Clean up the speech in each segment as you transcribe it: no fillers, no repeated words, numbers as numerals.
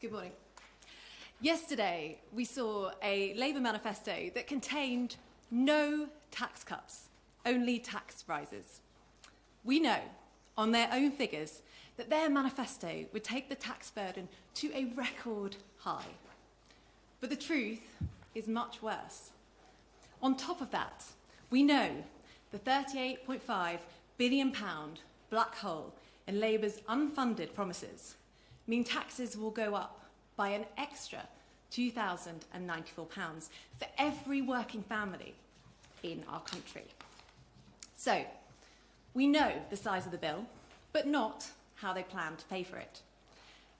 Good morning. Yesterday, we saw a Labour manifesto that contained no tax cuts, only tax rises. We know, on their own figures, that their manifesto would take the tax burden to a record high. But the truth is much worse. On top of that, we know the £38.5 billion black hole in Labour's unfunded promises mean taxes will go up by an extra £2,094 for every working family in our country. So, we know the size of the bill, but not how they plan to pay for it.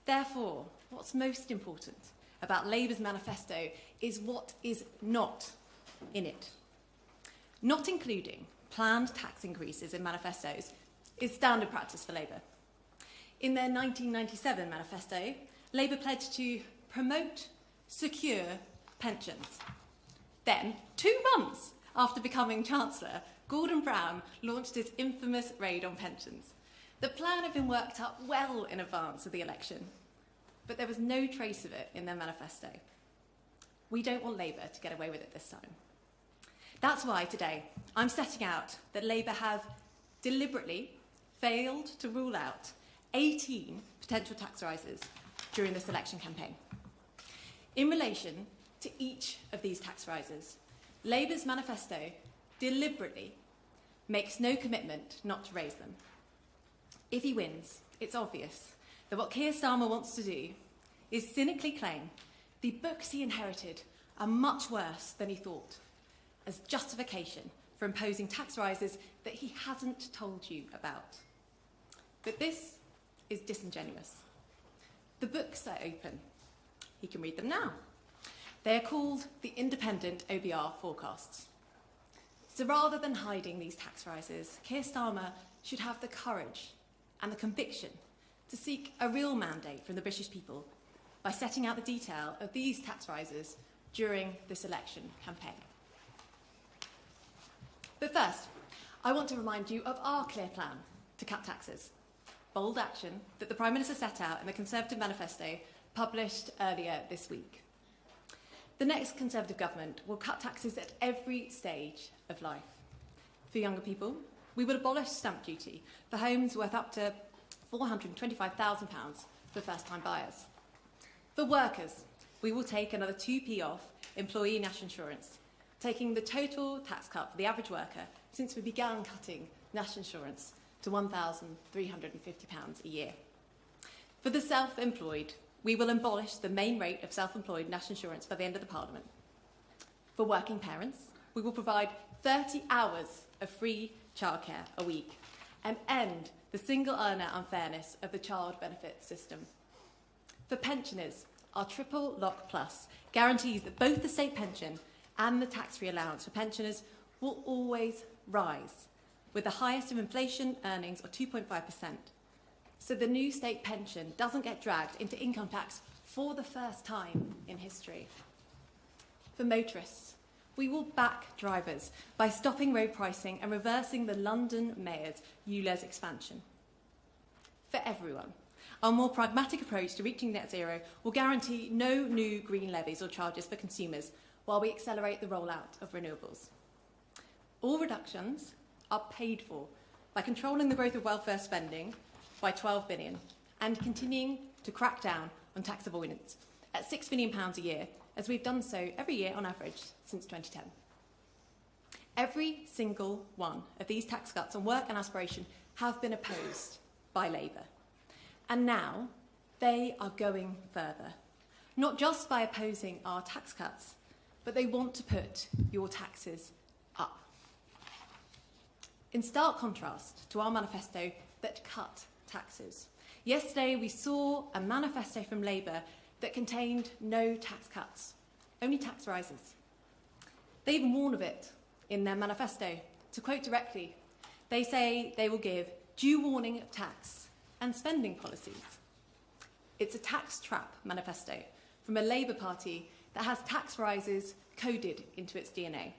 Therefore, what's most important about Labour's manifesto is what is not in it. Not including planned tax increases in manifestos is standard practice for Labour. In their 1997 manifesto, Labour pledged to promote secure pensions. Then, 2 months after becoming Chancellor, Gordon Brown launched his infamous raid on pensions. The plan had been worked up well in advance of the election, but there was no trace of it in their manifesto. We don't want Labour to get away with it this time. That's why today I'm setting out that Labour have deliberately failed to rule out 18 potential tax rises during this election campaign. In relation to each of these tax rises, Labour's manifesto deliberately makes no commitment not to raise them. If he wins, it's obvious that what Keir Starmer wants to do is cynically claim the books he inherited are much worse than he thought, as justification for imposing tax rises that he hasn't told you about. But this is disingenuous. The books are open. He can read them now. They are called the Independent OBR forecasts. So rather than hiding these tax rises, Keir Starmer should have the courage and the conviction to seek a real mandate from the British people by setting out the detail of these tax rises during this election campaign. But first, I want to remind you of our clear plan to cut taxes. Bold action that the Prime Minister set out in the Conservative manifesto published earlier this week. The next Conservative government will cut taxes at every stage of life. For younger people, we will abolish stamp duty for homes worth up to £425,000 for first-time buyers. For workers, we will take another 2p off employee national insurance, taking the total tax cut for the average worker since we began cutting national insurance to £1,350 a year. For the self-employed, we will abolish the main rate of self-employed national insurance by the end of the Parliament. For working parents, we will provide 30 hours of free childcare a week and end the single earner unfairness of the child benefit system. For pensioners, our Triple Lock Plus guarantees that both the state pension and the tax-free allowance for pensioners will always rise, with the highest of inflation earnings of 2.5%. So the new state pension doesn't get dragged into income tax for the first time in history. For motorists, we will back drivers by stopping road pricing and reversing the London Mayor's ULEZ expansion. For everyone, our more pragmatic approach to reaching net zero will guarantee no new green levies or charges for consumers while we accelerate the rollout of renewables. All reductions are paid for by controlling the growth of welfare spending by £12 billion and continuing to crack down on tax avoidance at £6 billion a year, as we've done so every year on average since 2010. Every single one of these tax cuts on work and aspiration have been opposed by Labour. And now they are going further, not just by opposing our tax cuts, but they want to put your taxes up. In stark contrast to our manifesto that cut taxes, yesterday we saw a manifesto from Labour that contained no tax cuts, only tax rises. They even warn of it in their manifesto. To quote directly, they say they will give due warning of tax and spending policies. It's a tax trap manifesto from a Labour Party that has tax rises coded into its DNA.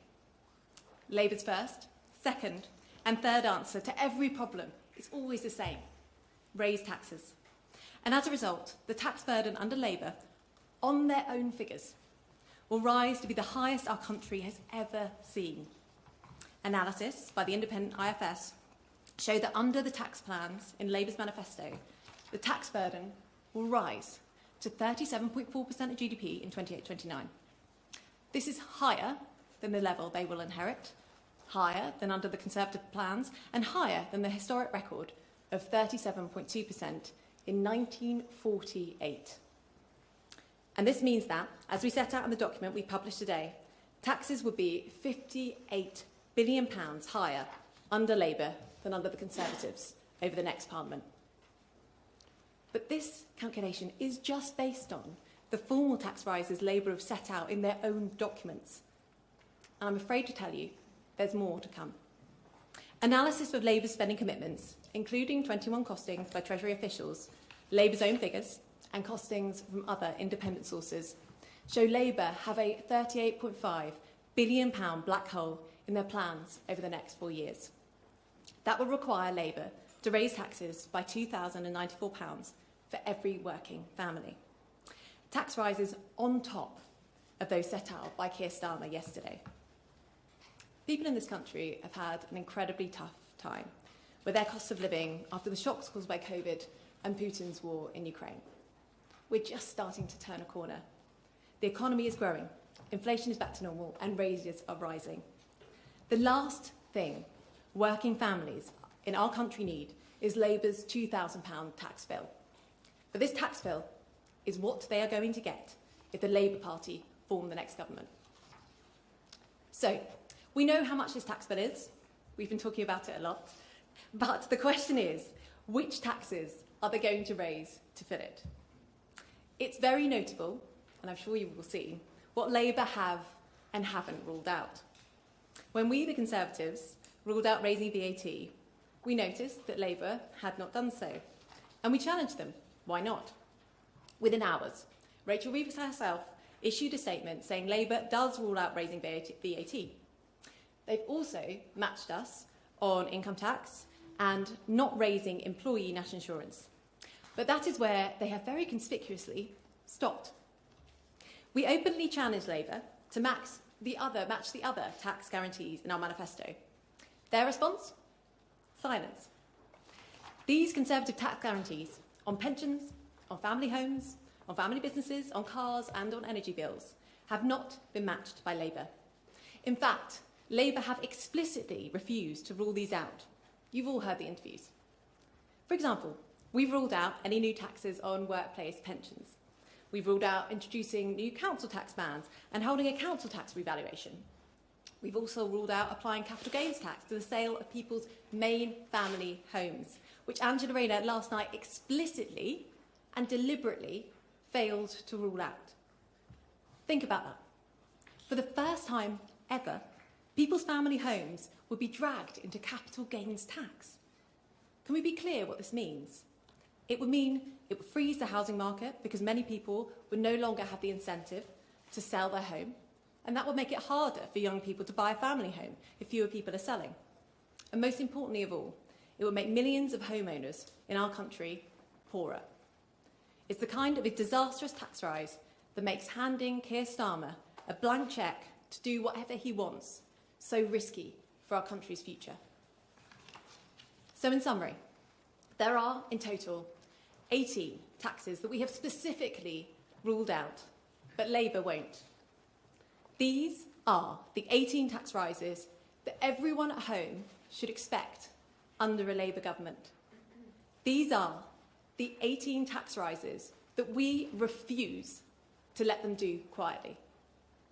Labour's first, second, and third answer to every problem is always the same: raise taxes. And as a result, the tax burden under Labour, on their own figures, will rise to be the highest our country has ever seen. Analysis by the independent IFS show that under the tax plans in Labour's manifesto, the tax burden will rise to 37.4% of GDP in 28-29. This is higher than the level they will inherit, higher than under the Conservative plans, and higher than the historic record of 37.2% in 1948. And this means that, as we set out in the document we published today, taxes would be £58 billion higher under Labour than under the Conservatives over the next Parliament. But this calculation is just based on the formal tax rises Labour have set out in their own documents. And I'm afraid to tell you, there's more to come. Analysis of Labour's spending commitments, including 21 costings by Treasury officials, Labour's own figures, and costings from other independent sources, show Labour have a £38.5 billion black hole in their plans over the next 4 years. That will require Labour to raise taxes by £2,094 for every working family. Tax rises on top of those set out by Keir Starmer yesterday. People in this country have had an incredibly tough time with their cost of living after the shocks caused by COVID and Putin's war in Ukraine. We're just starting to turn a corner. The economy is growing, inflation is back to normal, and wages are rising. The last thing working families in our country need is Labour's £2,000 tax bill. But this tax bill is what they are going to get if the Labour Party form the next government. So, we know how much this tax bill is. We've been talking about it a lot. But the question is, which taxes are they going to raise to fit it? It's very notable, and I'm sure you will see, what Labour have and haven't ruled out. When we, the Conservatives, ruled out raising VAT, we noticed that Labour had not done so. And we challenged them. Why not? Within hours, Rachel Reeves herself issued a statement saying Labour does rule out raising VAT. They've also matched us on income tax and not raising employee national insurance. But that is where they have very conspicuously stopped. We openly challenged Labour to match the other tax guarantees in our manifesto. Their response? Silence. These Conservative tax guarantees on pensions, on family homes, on family businesses, on cars and on energy bills have not been matched by Labour. In fact, Labour have explicitly refused to rule these out. You've all heard the interviews. For example, we've ruled out any new taxes on workplace pensions. We've ruled out introducing new council tax bans and holding a council tax revaluation. We've also ruled out applying capital gains tax to the sale of people's main family homes, which Angela Rayner last night explicitly and deliberately failed to rule out. Think about that. For the first time ever, people's family homes would be dragged into capital gains tax. Can we be clear what this means? It would mean it would freeze the housing market because many people would no longer have the incentive to sell their home, and that would make it harder for young people to buy a family home if fewer people are selling. And most importantly of all, it would make millions of homeowners in our country poorer. It's the kind of a disastrous tax rise that makes handing Keir Starmer a blank cheque to do whatever he wants so risky for our country's future. So in summary, there are in total 18 taxes that we have specifically ruled out, but Labour won't. These are the 18 tax rises that everyone at home should expect under a Labour government. These are the 18 tax rises that we refuse to let them do quietly.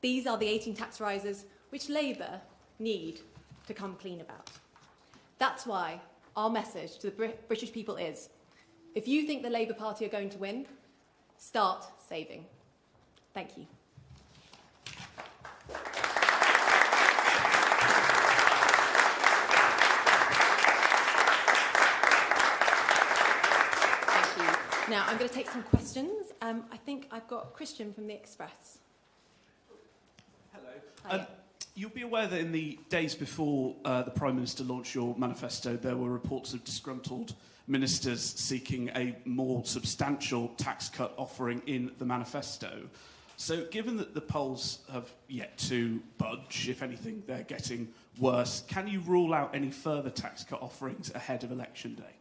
These are the 18 tax rises which Labour need to come clean about. That's why our message to the British people is, if you think the Labour Party are going to win, start saving. Thank you. Now, I'm going to take some questions. I think I've got Christian from The Express. Hello. You'll be aware that in the days before the Prime Minister launched your manifesto, there were reports of disgruntled ministers seeking a more substantial tax cut offering in the manifesto. So given that the polls have yet to budge, if anything, they're getting worse, can you rule out any further tax cut offerings ahead of election day?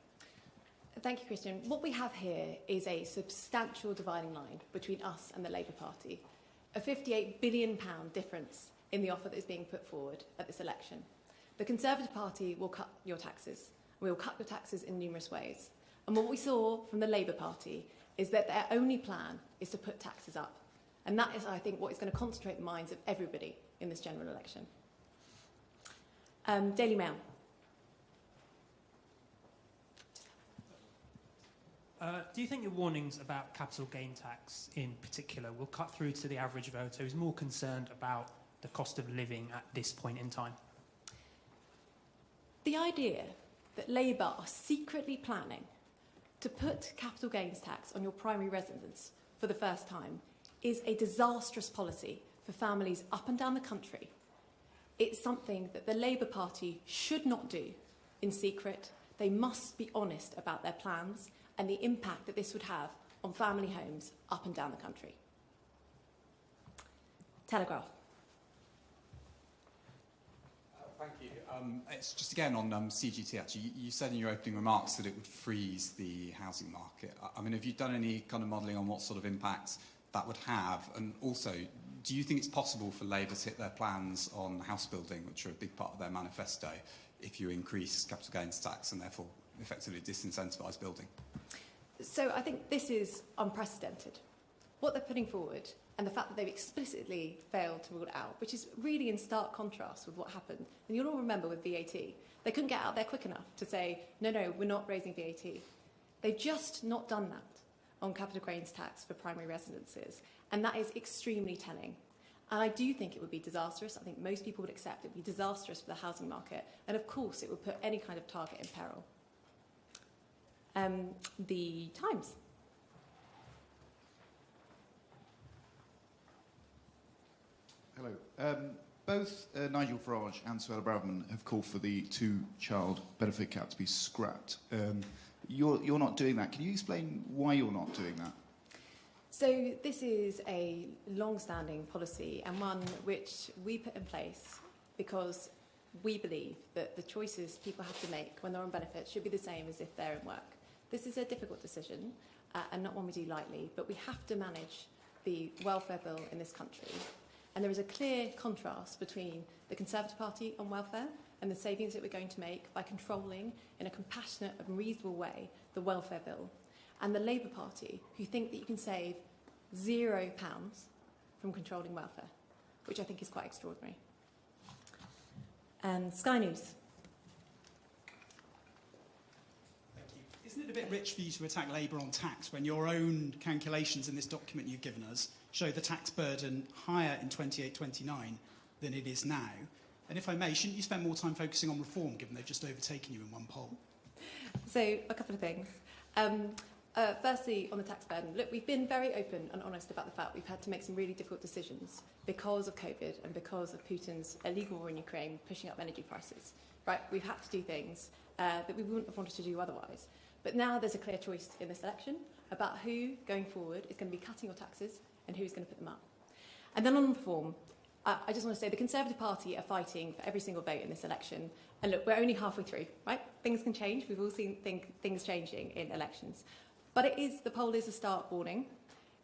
Thank you, Christian. What we have here is a substantial dividing line between us and the Labour Party, a £58 billion difference in the offer that is being put forward at this election. The Conservative Party will cut your taxes. We will cut your taxes in numerous ways. And what we saw from the Labour Party is that their only plan is to put taxes up. And that is, I think, what is going to concentrate the minds of everybody in this general election. Daily Mail. Do you think your warnings about capital gain tax in particular will cut through to the average voter who's more concerned about the cost of living at this point in time? The idea that Labour are secretly planning to put capital gains tax on your primary residence for the first time is a disastrous policy for families up and down the country. It's something that the Labour Party should not do in secret. They must be honest about their plans and the impact that this would have on family homes up and down the country. Telegraph. Thank you. It's just again on CGT, actually. You said in your opening remarks that it would freeze the housing market. I mean, have you done any kind of modelling on what sort of impacts that would have? And also, do you think it's possible for Labour to hit their plans on house building, which are a big part of their manifesto, if you increase capital gains tax and therefore effectively disincentivise building? So I think this is unprecedented. What they're putting forward and the fact that they've explicitly failed to rule it out, which is really in stark contrast with what happened. And you'll all remember with VAT, they couldn't get out there quick enough to say, no, we're not raising VAT. They've just not done that on capital gains tax for primary residences. And that is extremely telling. And I do think it would be disastrous. I think most people would accept it would be disastrous for the housing market. And of course, it would put any kind of target in peril. The Times. Hello. Both Nigel Farage and Suella Braverman have called for the two-child benefit cap to be scrapped. You're not doing that. Can you explain why you're not doing that? So this is a long-standing policy and one which we put in place because we believe that the choices people have to make when they're on benefits should be the same as if they're in work. This is a difficult decision and not one we do lightly, but we have to manage the welfare bill in this country. And there is a clear contrast between the Conservative Party on welfare and the savings that we're going to make by controlling in a compassionate and reasonable way the welfare bill, and the Labour Party, who think that you can save £0 from controlling welfare, which I think is quite extraordinary. And Sky News. Isn't it a bit rich for you to attack Labour on tax when your own calculations in this document you've given us show the tax burden higher in 28-29 than it is now? And if I may, shouldn't you spend more time focusing on reform, given they've just overtaken you in one poll? So, a couple of things. Firstly, on the tax burden, look, we've been very open and honest about the fact we've had to make some really difficult decisions because of COVID and because of Putin's illegal war in Ukraine pushing up energy prices. Right? We've had to do things that we wouldn't have wanted to do otherwise. But now there's a clear choice in this election about who, going forward, is going to be cutting your taxes and who's going to put them up. And then on reform, I just want to say the Conservative Party are fighting for every single vote in this election. And look, we're only halfway through, right? Things can change. We've all seen things changing in elections. But the poll is a stark warning.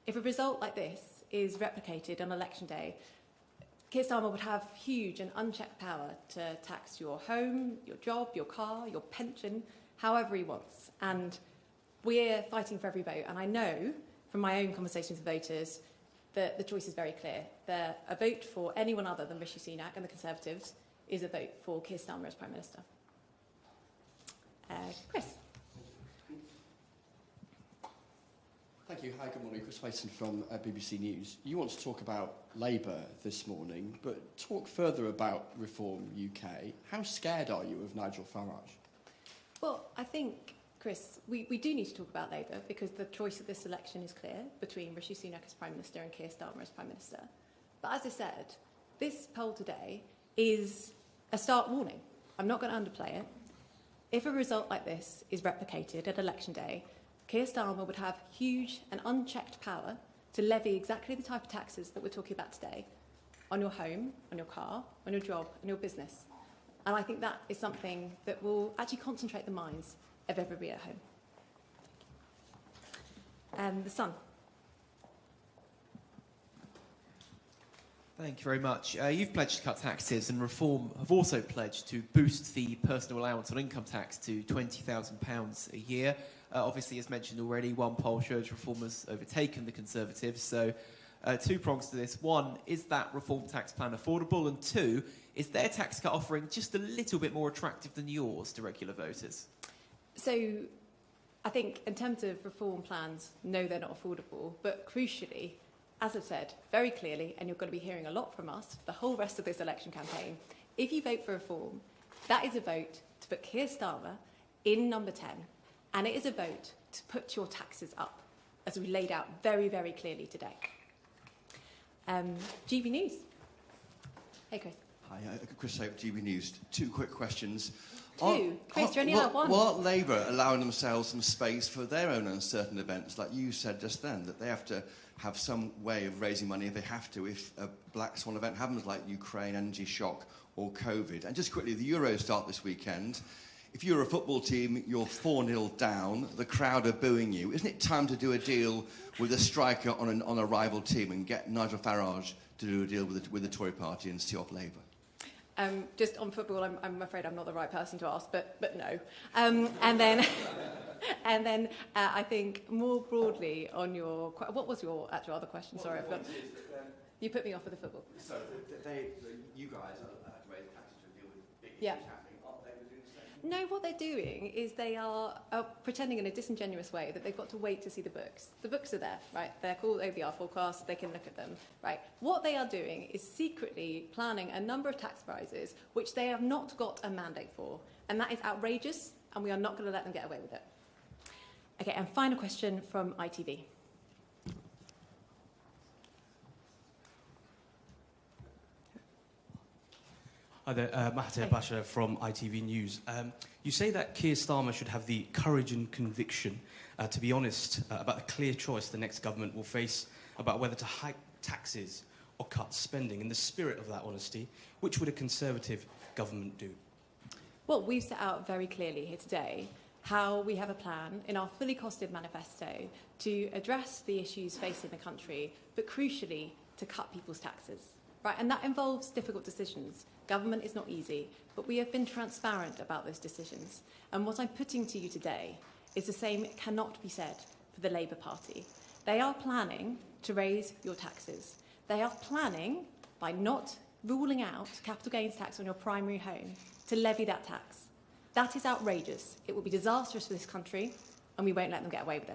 If a result like this is replicated on election day, Keir Starmer would have huge and unchecked power to tax your home, your job, your car, your pension, however he wants. And we're fighting for every vote. And I know from my own conversations with voters that the choice is very clear. A vote for anyone other than Rishi Sunak and the Conservatives is a vote for Keir Starmer as Prime Minister. Chris. Thank you. Hi, good morning. Chris Mason from BBC News. You want to talk about Labour this morning, but talk further about Reform UK. How scared are you of Nigel Farage? Well, I think, Chris, we do need to talk about Labour because the choice of this election is clear between Rishi Sunak as Prime Minister and Keir Starmer as Prime Minister. But as I said, this poll today is a stark warning. I'm not going to underplay it. If a result like this is replicated at election day, Keir Starmer would have huge and unchecked power to levy exactly the type of taxes that we're talking about today on your home, on your car, on your job, and your business. And I think that is something that will actually concentrate the minds of everybody at home. The Sun. Thank you very much. You've pledged to cut taxes, and Reform have also pledged to boost the personal allowance on income tax to £20,000 a year. Obviously, as mentioned already, one poll shows Reform has overtaken the Conservatives. So, two prongs to this. One, is that Reform tax plan affordable? And two, is their tax cut offering just a little bit more attractive than yours to regular voters? So, I think in terms of Reform plans, no, they're not affordable. But crucially, as I've said very clearly, and you're going to be hearing a lot from us for the whole rest of this election campaign, if you vote for Reform, that is a vote to put Keir Starmer in number 10, and it is a vote to put your taxes up, as we laid out very, very clearly today. GB News. Hey, Chris. Hi, Chris Hope, GB News. Two quick questions. Chris, you're only allowed one. Will Labour allowing themselves some space for their own uncertain events, like you said just then, that they have to have some way of raising money if they have to, if a black swan event happens like Ukraine, energy shock or COVID? And just quickly, the Euros start this weekend. If you're a football team, you're 4-0 down, the crowd are booing you. Isn't it time to do a deal with a striker on a rival team and get Nigel Farage to do a deal with the Tory party and see off Labour? Just on football, I'm afraid I'm not the right person to ask, but no. And then I think more broadly on your... What was your actual other question? Sorry, I forgot. You put me off with the football. So you guys have to raise taxes to deal with big Yeah. issues happening. Aren't they doing the same? No, what they're doing is they are pretending in a disingenuous way that they've got to wait to see the books. The books are there, right? They're called OBR forecasts. They can look at them, right? What they are doing is secretly planning a number of tax rises which they have not got a mandate for. And that is outrageous, and we are not going to let them get away with it. Okay, and final question from ITV. Hi there, Mahathir Basha from ITV News. You say that Keir Starmer should have the courage and conviction to be honest about the clear choice the next government will face about whether to hike taxes or cut spending. In the spirit of that honesty, which would a Conservative government do? Well, we've set out very clearly here today how we have a plan in our fully costed manifesto to address the issues facing the country, but crucially to cut people's taxes. Right? And that involves difficult decisions. Government is not easy, but we have been transparent about those decisions. And what I'm putting to you today is the same cannot be said for the Labour Party. They are planning to raise your taxes. They are planning, by not ruling out capital gains tax on your primary home, to levy that tax. That is outrageous. It will be disastrous for this country, and we won't let them get away with it.